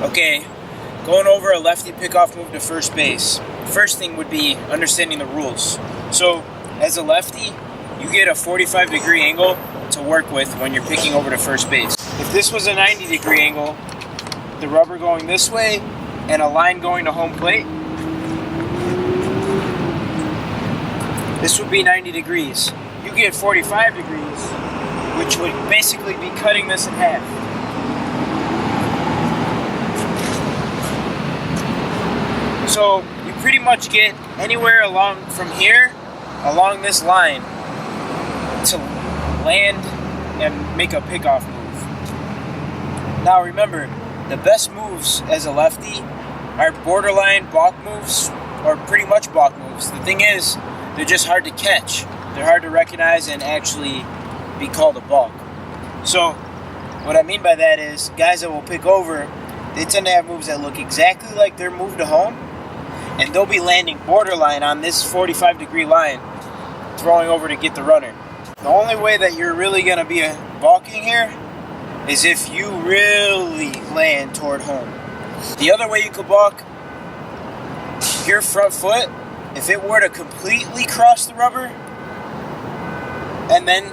Okay, going over a lefty pickoff move to first base. First thing would be understanding the rules. So, as a lefty, you get a 45-degree angle to work with when you're picking over to first base. If this was a 90-degree angle, the rubber going this way and a line going to home plate, this would be 90 degrees. You get 45 degrees, which would basically be cutting this in half. So you pretty much get anywhere along from here, along this line, to land and make a pickoff move. Now remember, the best moves as a lefty are borderline balk moves, or pretty much balk moves. The thing is, they're just hard to catch. They're hard to recognize and actually be called a balk. So what I mean by that is, guys that will pick over, they tend to have moves that look exactly like their move to home, and they'll be landing borderline on this 45-degree line, throwing over to get the runner. The only way that you're really going to be balking here is if you really land toward home. The other way you could balk, your front foot, if it were to completely cross the rubber, and then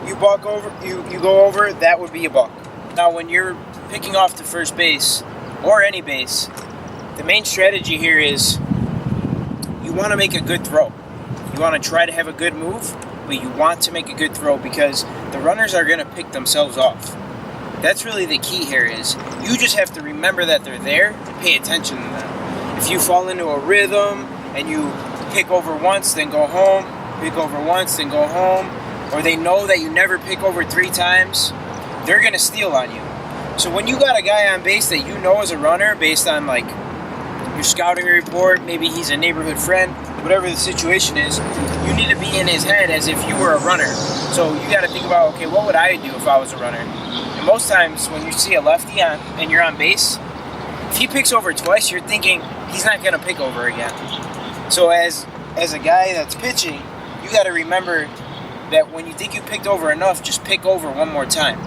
you balk over, you go over, that would be a balk. Now when you're picking off to first base, or any base, the main strategy here is you want to make a good throw. You want to try to have a good move, but you want to make a good throw because the runners are going to pick themselves off. That's really the key here is you just have to remember that they're there and pay attention to them. If you fall into a rhythm and you pick over once, then go home, pick over once, then go home, or they know that you never pick over 3 times, they're going to steal on you. So when you got a guy on base that you know is a runner based on like your scouting report, maybe he's a neighborhood friend, whatever the situation is, you need to be in his head as if you were a runner. So you got to think about, okay, what would I do if I was a runner? And most times when you see a lefty and you're on base, if he picks over twice, you're thinking he's not going to pick over again. So as a guy that's pitching, you got to remember that when you think you picked over enough, just pick over one more time.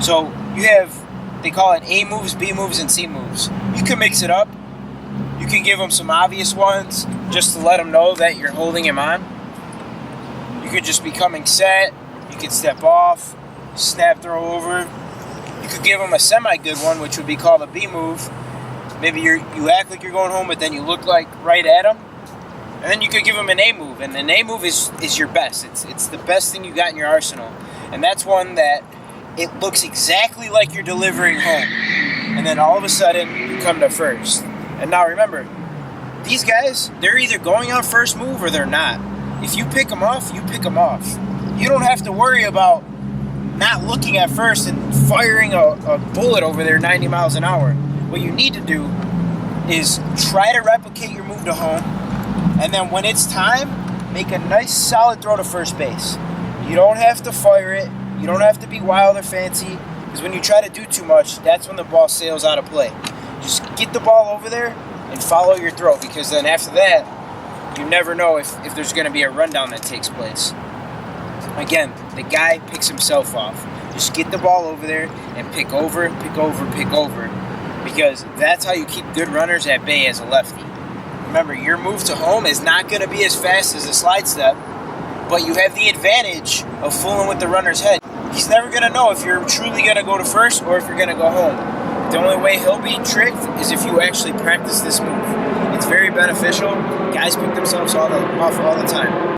So you have, they call it A moves, B moves, and C moves. You can mix it up. You can give him some obvious ones just to let him know that you're holding him on. You could just be coming set. You could step off, snap throw over. You could give him a semi-good one, which would be called a B move. Maybe you act like you're going home, but then you look like right at him. And then you could give him an A move, and an A move is your best. It's the best thing you got in your arsenal. And that's one that it looks exactly like you're delivering home. And then all of a sudden, you come to first. And now remember, these guys, they're either going on first move or they're not. If you pick them off, you pick them off. You don't have to worry about not looking at first and firing a bullet over there 90 miles an hour. What you need to do is try to replicate your move to home, and then when it's time, make a nice solid throw to first base. You don't have to fire it. You don't have to be wild or fancy, because when you try to do too much, that's when the ball sails out of play. Just get the ball over there and follow your throw, because then after that, you never know if there's going to be a rundown that takes place. Again, the guy picks himself off. Just get the ball over there and pick over, pick over, pick over, because that's how you keep good runners at bay as a lefty. Remember, your move to home is not going to be as fast as a slide step, but you have the advantage of fooling with the runner's head. He's never going to know if you're truly going to go to first or if you're going to go home. The only way he'll be tricked is if you actually practice this move. It's very beneficial. Guys pick themselves off all the time.